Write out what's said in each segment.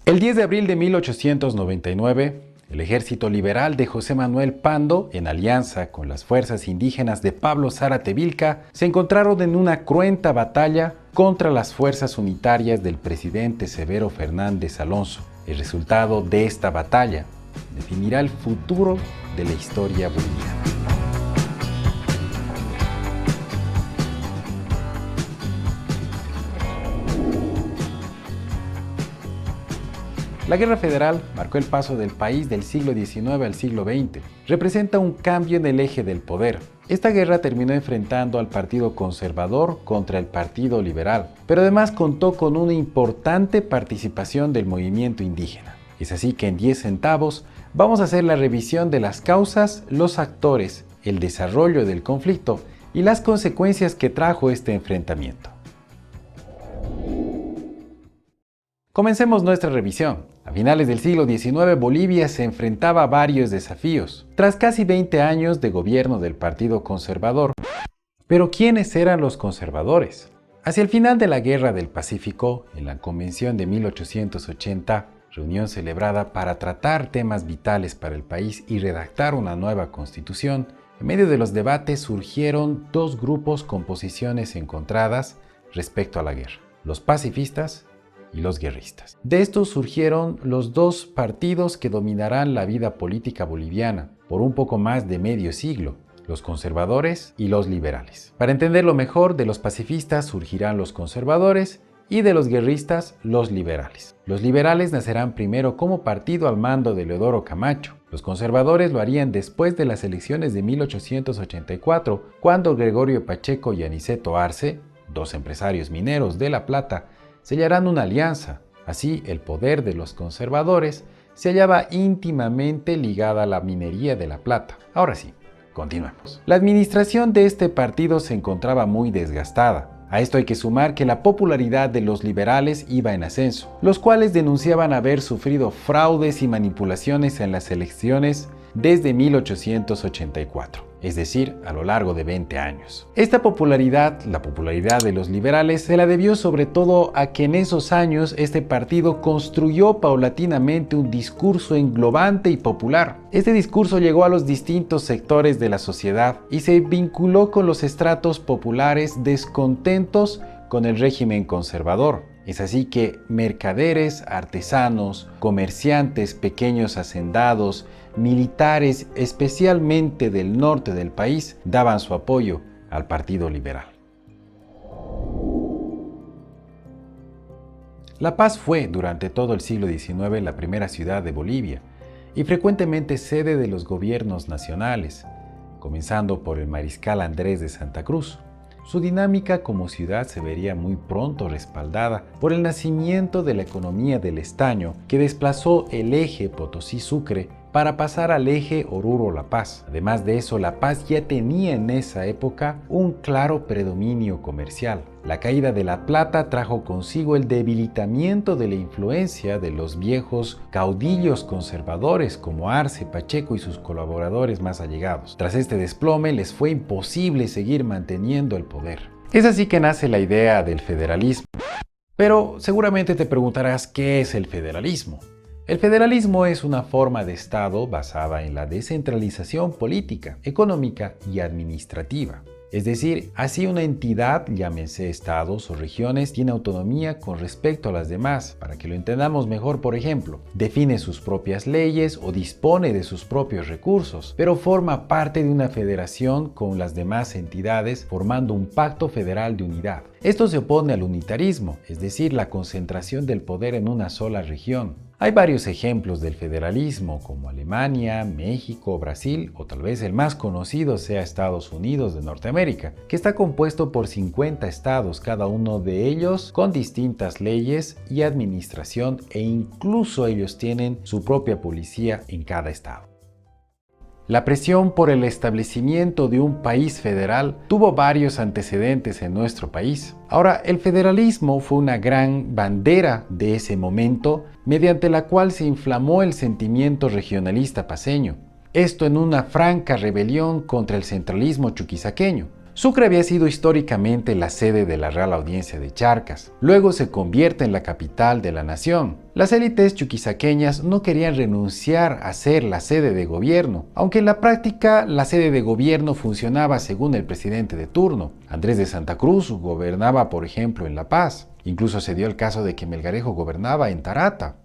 El 10 de abril de 1899, el ejército liberal de José Manuel Pando, en alianza con las fuerzas indígenas de Pablo Zárate Vilca, se encontraron en una cruenta batalla contra las fuerzas unitarias del presidente Severo Fernández Alonso. El resultado de esta batalla definirá el futuro de la historia boliviana. La Guerra Federal marcó el paso del país del siglo XIX al siglo XX. Representa un cambio en el eje del poder. Esta guerra terminó enfrentando al Partido Conservador contra el Partido Liberal, pero además contó con una importante participación del movimiento indígena. Es así que en 10 centavos vamos a hacer la revisión de las causas, los actores, el desarrollo del conflicto y las consecuencias que trajo este enfrentamiento. Comencemos nuestra revisión. A finales del siglo XIX, Bolivia se enfrentaba a varios desafíos, tras casi 20 años de gobierno del Partido Conservador. Pero ¿quiénes eran los conservadores? Hacia el final de la Guerra del Pacífico, en la Convención de 1880, reunión celebrada para tratar temas vitales para el país y redactar una nueva constitución, en medio de los debates surgieron dos grupos con posiciones encontradas respecto a la guerra: los pacifistas y los guerristas. De estos surgieron los dos partidos que dominarán la vida política boliviana por un poco más de medio siglo: los conservadores y los liberales. Para entenderlo mejor, de los pacifistas surgirán los conservadores y de los guerristas los liberales. Los liberales nacerán primero como partido al mando de Leodoro Camacho. Los conservadores lo harían después de las elecciones de 1884, cuando Gregorio Pacheco y Aniceto Arce, dos empresarios mineros de La Plata, sellarán una alianza. Así, el poder de los conservadores se hallaba íntimamente ligada a la minería de La Plata. Ahora sí, continuemos. La administración de este partido se encontraba muy desgastada. A esto hay que sumar que la popularidad de los liberales iba en ascenso, los cuales denunciaban haber sufrido fraudes y manipulaciones en las elecciones desde 1884, es decir, a lo largo de 20 años. Esta popularidad, la popularidad de los liberales, se la debió sobre todo a que en esos años este partido construyó paulatinamente un discurso englobante y popular. Este discurso llegó a los distintos sectores de la sociedad y se vinculó con los estratos populares descontentos con el régimen conservador. Es así que mercaderes, artesanos, comerciantes, pequeños hacendados, militares, especialmente del norte del país, daban su apoyo al Partido Liberal. La Paz fue durante todo el siglo XIX la primera ciudad de Bolivia y frecuentemente sede de los gobiernos nacionales, comenzando por el mariscal Andrés de Santa Cruz. Su dinámica como ciudad se vería muy pronto respaldada por el nacimiento de la economía del estaño, que desplazó el eje Potosí-Sucre para pasar al eje Oruro-La Paz. Además de eso, La Paz ya tenía en esa época un claro predominio comercial. La caída de La Plata trajo consigo el debilitamiento de la influencia de los viejos caudillos conservadores como Arce, Pacheco y sus colaboradores más allegados. Tras este desplome, les fue imposible seguir manteniendo el poder. Es así que nace la idea del federalismo. Pero seguramente te preguntarás, ¿qué es el federalismo? El federalismo es una forma de Estado basada en la descentralización política, económica y administrativa. Es decir, así una entidad, llámese estados o regiones, tiene autonomía con respecto a las demás. Para que lo entendamos mejor, por ejemplo, define sus propias leyes o dispone de sus propios recursos, pero forma parte de una federación con las demás entidades, formando un pacto federal de unidad. Esto se opone al unitarismo, es decir, la concentración del poder en una sola región. Hay varios ejemplos del federalismo, como Alemania, México, Brasil, o tal vez el más conocido sea Estados Unidos de Norteamérica, que está compuesto por 50 estados, cada uno de ellos con distintas leyes y administración, e incluso ellos tienen su propia policía en cada estado. La presión por el establecimiento de un país federal tuvo varios antecedentes en nuestro país. Ahora, el federalismo fue una gran bandera de ese momento, mediante la cual se inflamó el sentimiento regionalista paceño. Esto en una franca rebelión contra el centralismo chuquisaqueño. Sucre había sido históricamente la sede de la Real Audiencia de Charcas. Luego se convierte en la capital de la nación. Las élites chuquisaqueñas no querían renunciar a ser la sede de gobierno, aunque en la práctica la sede de gobierno funcionaba según el presidente de turno. Andrés de Santa Cruz gobernaba, por ejemplo, en La Paz. Incluso se dio el caso de que Melgarejo gobernaba en Tarata.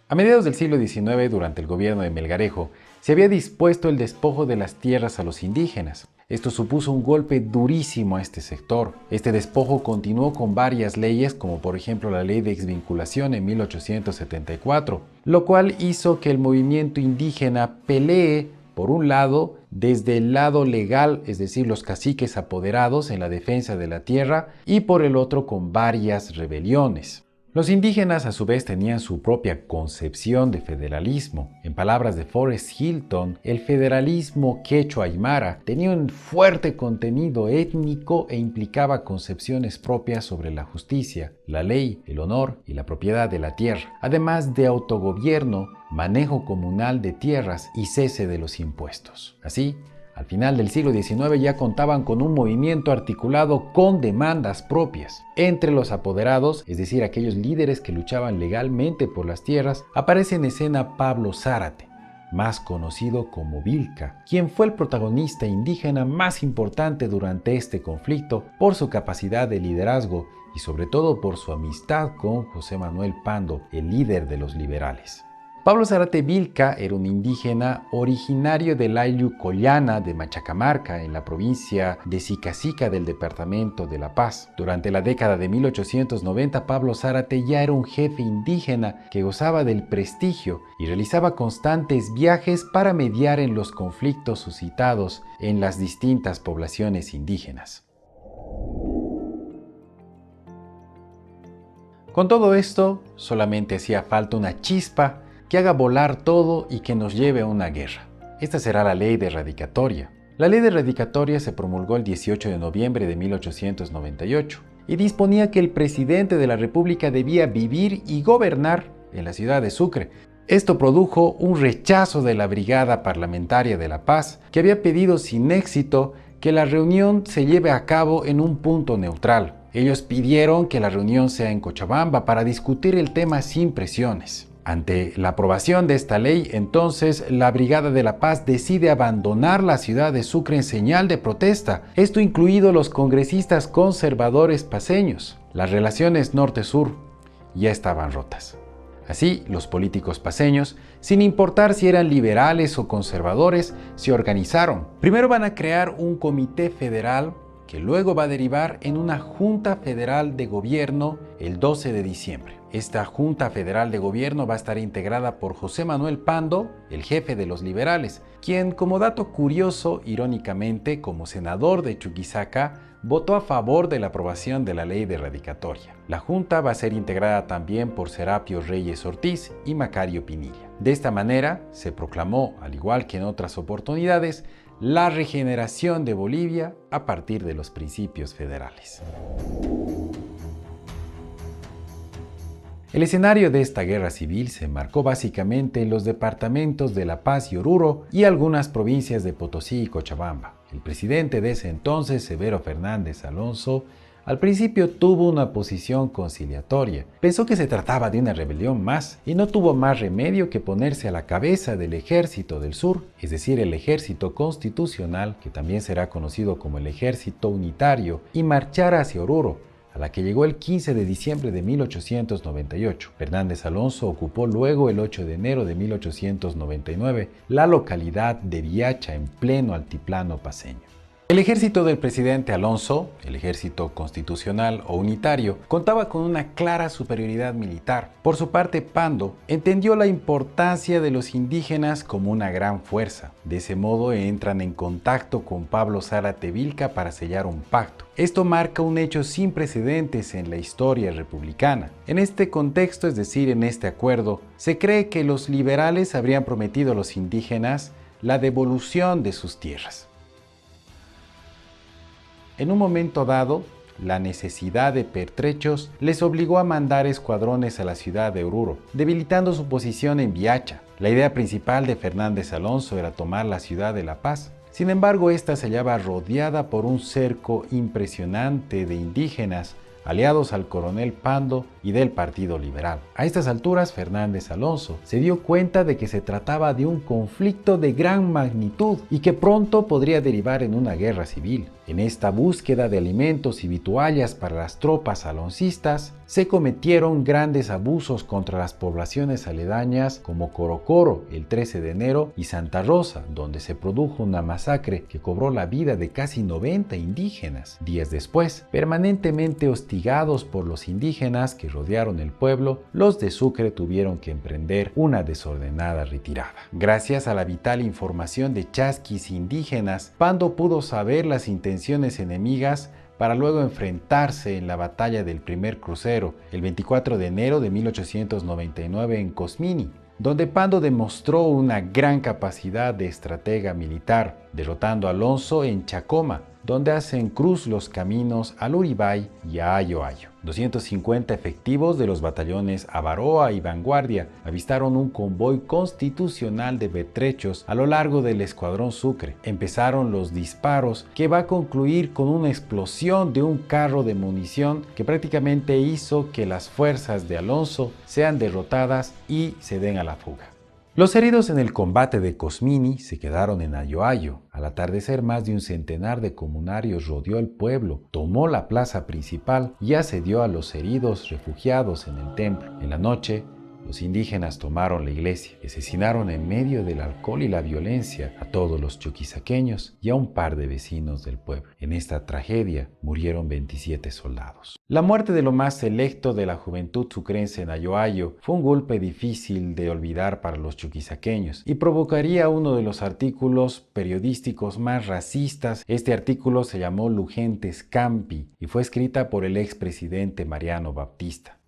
A mediados del siglo XIX, durante el gobierno de Melgarejo, se había dispuesto el despojo de las tierras a los indígenas. Esto supuso un golpe durísimo a este sector. Este despojo continuó con varias leyes, como por ejemplo la Ley de Exvinculación en 1874, lo cual hizo que el movimiento indígena pelee, por un lado, desde el lado legal, es decir, los caciques apoderados en la defensa de la tierra, y por el otro con varias rebeliones. Los indígenas a su vez tenían su propia concepción de federalismo. En palabras de Forrest Hilton, el federalismo quechua-aymara tenía un fuerte contenido étnico e implicaba concepciones propias sobre la justicia, la ley, el honor y la propiedad de la tierra, además de autogobierno, manejo comunal de tierras y cese de los impuestos. Así, al final del siglo XIX ya contaban con un movimiento articulado con demandas propias. Entre los apoderados, es decir, aquellos líderes que luchaban legalmente por las tierras, aparece en escena Pablo Zárate, más conocido como Vilca, quien fue el protagonista indígena más importante durante este conflicto por su capacidad de liderazgo y sobre todo por su amistad con José Manuel Pando, el líder de los liberales. Pablo Zárate Vilca era un indígena originario del Ayllu Collana de Machacamarca, en la provincia de Sicacica del departamento de La Paz. Durante la década de 1890, Pablo Zárate ya era un jefe indígena que gozaba del prestigio y realizaba constantes viajes para mediar en los conflictos suscitados en las distintas poblaciones indígenas. Con todo esto, solamente hacía falta una chispa que haga volar todo y que nos lleve a una guerra. Esta será la ley de erradicatoria. La ley de erradicatoria se promulgó el 18 de noviembre de 1898 y disponía que el presidente de la República debía vivir y gobernar en la ciudad de Sucre. Esto produjo un rechazo de la Brigada Parlamentaria de la Paz, que había pedido sin éxito que la reunión se lleve a cabo en un punto neutral. Ellos pidieron que la reunión sea en Cochabamba para discutir el tema sin presiones. Ante la aprobación de esta ley, entonces, la Brigada de la Paz decide abandonar la ciudad de Sucre en señal de protesta, esto incluido los congresistas conservadores paceños. Las relaciones norte-sur ya estaban rotas. Así, los políticos paceños, sin importar si eran liberales o conservadores, se organizaron. Primero van a crear un comité federal que luego va a derivar en una Junta Federal de Gobierno el 12 de diciembre. Esta Junta Federal de Gobierno va a estar integrada por José Manuel Pando, el jefe de los liberales, quien, como dato curioso, irónicamente, como senador de Chuquisaca, votó a favor de la aprobación de la ley de erradicatoria. La Junta va a ser integrada también por Serapio Reyes Ortiz y Macario Pinilla. De esta manera, se proclamó, al igual que en otras oportunidades, la regeneración de Bolivia a partir de los principios federales. El escenario de esta guerra civil se marcó básicamente en los departamentos de La Paz y Oruro y algunas provincias de Potosí y Cochabamba. El presidente de ese entonces, Severo Fernández Alonso, al principio tuvo una posición conciliatoria. Pensó que se trataba de una rebelión más y no tuvo más remedio que ponerse a la cabeza del Ejército del Sur, es decir, el Ejército Constitucional, que también será conocido como el Ejército Unitario, y marchar hacia Oruro, a la que llegó el 15 de diciembre de 1898. Fernández Alonso ocupó luego el 8 de enero de 1899 la localidad de Viacha en pleno altiplano paceño. El ejército del presidente Alonso, el ejército constitucional o unitario, contaba con una clara superioridad militar. Por su parte, Pando entendió la importancia de los indígenas como una gran fuerza. De ese modo entran en contacto con Pablo Zárate Vilca para sellar un pacto. Esto marca un hecho sin precedentes en la historia republicana. En este contexto, es decir, en este acuerdo, se cree que los liberales habrían prometido a los indígenas la devolución de sus tierras. En un momento dado, la necesidad de pertrechos les obligó a mandar escuadrones a la ciudad de Oruro, debilitando su posición en Viacha. La idea principal de Fernández Alonso era tomar la ciudad de La Paz. Sin embargo, esta se hallaba rodeada por un cerco impresionante de indígenas aliados al coronel Pando y del Partido Liberal. A estas alturas, Fernández Alonso se dio cuenta de que se trataba de un conflicto de gran magnitud y que pronto podría derivar en una guerra civil. En esta búsqueda de alimentos y vituallas para las tropas aloncistas, se cometieron grandes abusos contra las poblaciones aledañas como Corocoro el 13 de enero y Santa Rosa, donde se produjo una masacre que cobró la vida de casi 90 indígenas. Días después, permanentemente hostigados por los indígenas que rodearon el pueblo, los de Sucre tuvieron que emprender una desordenada retirada. Gracias a la vital información de chasquis indígenas, Pando pudo saber las intenciones enemigas para luego enfrentarse en la batalla del primer crucero, el 24 de enero de 1899 en Cosmini, donde Pando demostró una gran capacidad de estratega militar, derrotando a Alonso en Chacoma, donde hacen cruz los caminos al Uribay y a Ayo Ayo. 250 efectivos de los batallones Avaroa y Vanguardia avistaron un convoy constitucional de pertrechos a lo largo del escuadrón Sucre. Empezaron los disparos que va a concluir con una explosión de un carro de munición que prácticamente hizo que las fuerzas de Alonso sean derrotadas y se den a la fuga. Los heridos en el combate de Cosmini se quedaron en Ayo Ayo. Al atardecer, más de un centenar de comunarios rodeó el pueblo, tomó la plaza principal y asedió a los heridos refugiados en el templo. En la noche, los indígenas tomaron la iglesia y asesinaron en medio del alcohol y la violencia a todos los chuquisaqueños y a un par de vecinos del pueblo. En esta tragedia murieron 27 soldados. La muerte de lo más selecto de la juventud sucrense en Ayo Ayo fue un golpe difícil de olvidar para los chuquisaqueños y provocaría uno de los artículos periodísticos más racistas. Este artículo se llamó Lugentes Campi y fue escrita por el expresidente Mariano Baptista.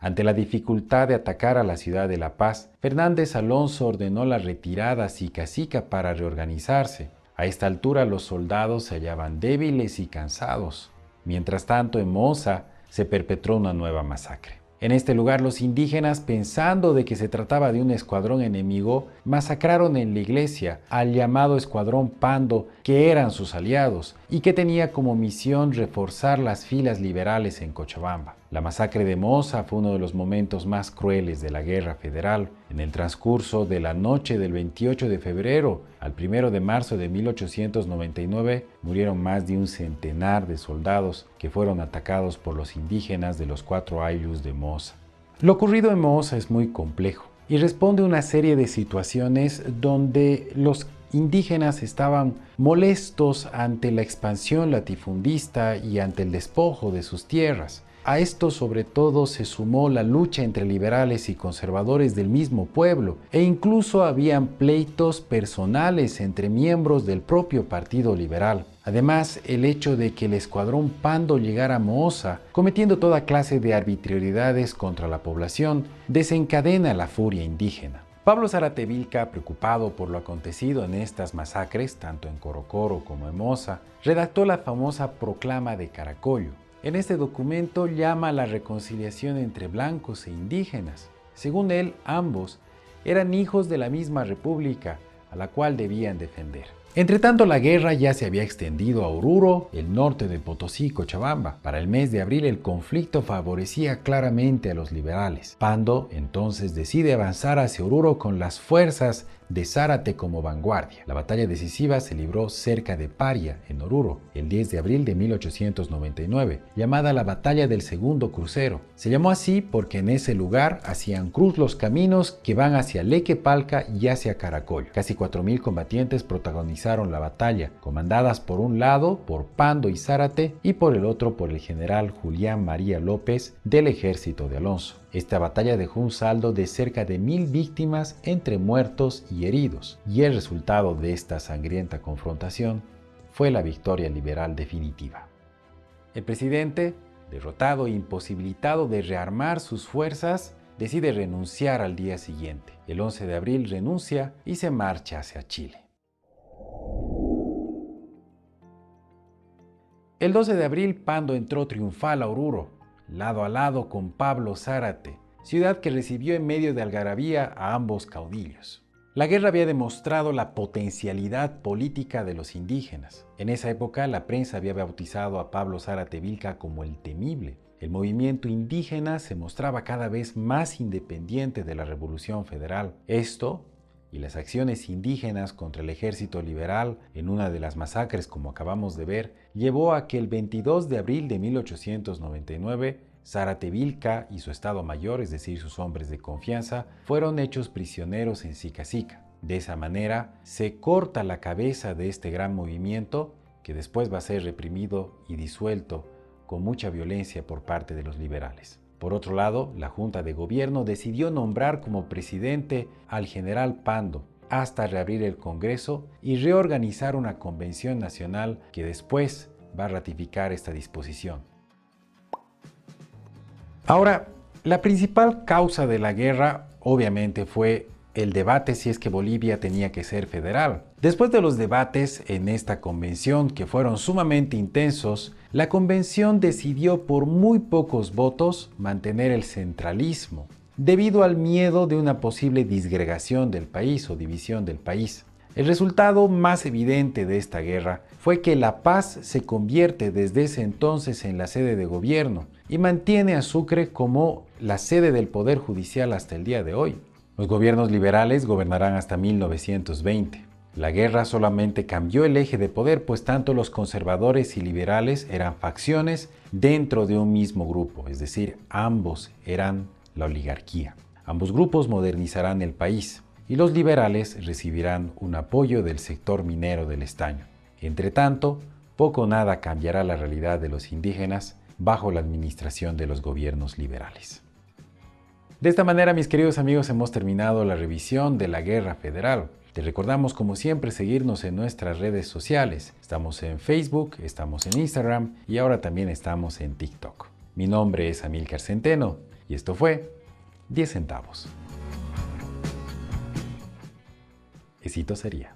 Ante la dificultad de atacar a la ciudad de La Paz, Fernández Alonso ordenó la retirada sicasica para reorganizarse. A esta altura los soldados se hallaban débiles y cansados. Mientras tanto, en Moza se perpetró una nueva masacre. En este lugar, los indígenas, pensando de que se trataba de un escuadrón enemigo, masacraron en la iglesia al llamado escuadrón Pando, que eran sus aliados y que tenía como misión reforzar las filas liberales en Cochabamba. La masacre de Moza fue uno de los momentos más crueles de la Guerra Federal. En el transcurso de la noche del 28 de febrero al 1 de marzo de 1899 murieron más de un centenar de soldados que fueron atacados por los indígenas de los 4 ayllus de Moza. Lo ocurrido en Moza es muy complejo y responde a una serie de situaciones donde los indígenas estaban molestos ante la expansión latifundista y ante el despojo de sus tierras. A esto sobre todo se sumó la lucha entre liberales y conservadores del mismo pueblo, e incluso habían pleitos personales entre miembros del propio Partido Liberal. Además, el hecho de que el escuadrón Pando llegara a Moza, cometiendo toda clase de arbitrariedades contra la población, desencadena la furia indígena. Pablo Zárate Vilca, preocupado por lo acontecido en estas masacres, tanto en Corocoro como en Moza, redactó la famosa Proclama de Caracollo. En este documento llama a la reconciliación entre blancos e indígenas. Según él, ambos eran hijos de la misma república a la cual debían defender. Entretanto, la guerra ya se había extendido a Oruro, el norte de Potosí y Cochabamba. Para el mes de abril el conflicto favorecía claramente a los liberales. Pando entonces decide avanzar hacia Oruro con las fuerzas de Zárate como vanguardia. La batalla decisiva se libró cerca de Paria, en Oruro, el 10 de abril de 1899, llamada la Batalla del Segundo Crucero. Se llamó así porque en ese lugar hacían cruz los caminos que van hacia Lequepalca y hacia Caracollo. Casi 4.000 combatientes protagonizaron la batalla, comandadas por un lado por Pando y Zárate y por el otro por el general Julián María López del ejército de Alonso. Esta batalla dejó un saldo de cerca de 1.000 víctimas entre muertos y heridos, y el resultado de esta sangrienta confrontación fue la victoria liberal definitiva. El presidente, derrotado e imposibilitado de rearmar sus fuerzas, decide renunciar al día siguiente. El 11 de abril renuncia y se marcha hacia Chile. El 12 de abril, Pando entró triunfal a Oruro, lado a lado con Pablo Zárate, ciudad que recibió en medio de algarabía a ambos caudillos. La guerra había demostrado la potencialidad política de los indígenas. En esa época, la prensa había bautizado a Pablo Zárate Vilca como el Temible. El movimiento indígena se mostraba cada vez más independiente de la Revolución Federal. Esto y las acciones indígenas contra el ejército liberal en una de las masacres, como acabamos de ver, llevó a que el 22 de abril de 1899 Zárate Vilca y su Estado Mayor, es decir, sus hombres de confianza, fueron hechos prisioneros en Sicacica. De esa manera, se corta la cabeza de este gran movimiento, que después va a ser reprimido y disuelto con mucha violencia por parte de los liberales. Por otro lado, la Junta de Gobierno decidió nombrar como presidente al general Pando, hasta reabrir el Congreso y reorganizar una convención nacional que después va a ratificar esta disposición. Ahora, la principal causa de la guerra obviamente fue el debate si es que Bolivia tenía que ser federal. Después de los debates en esta convención, que fueron sumamente intensos, la convención decidió por muy pocos votos mantener el centralismo, debido al miedo de una posible disgregación del país o división del país. El resultado más evidente de esta guerra fue que La Paz se convierte desde ese entonces en la sede de gobierno y mantiene a Sucre como la sede del Poder Judicial hasta el día de hoy. Los gobiernos liberales gobernarán hasta 1920. La guerra solamente cambió el eje de poder, pues tanto los conservadores y liberales eran facciones dentro de un mismo grupo, es decir, ambos eran la oligarquía. Ambos grupos modernizarán el país y los liberales recibirán un apoyo del sector minero del estaño. Entre tanto, poco o nada cambiará la realidad de los indígenas bajo la administración de los gobiernos liberales. De esta manera, mis queridos amigos, hemos terminado la revisión de la Guerra Federal. Te recordamos, como siempre, seguirnos en nuestras redes sociales. Estamos en Facebook, estamos en Instagram y ahora también estamos en TikTok. Mi nombre es Amílcar Centeno y esto fue 10 centavos. Esito sería.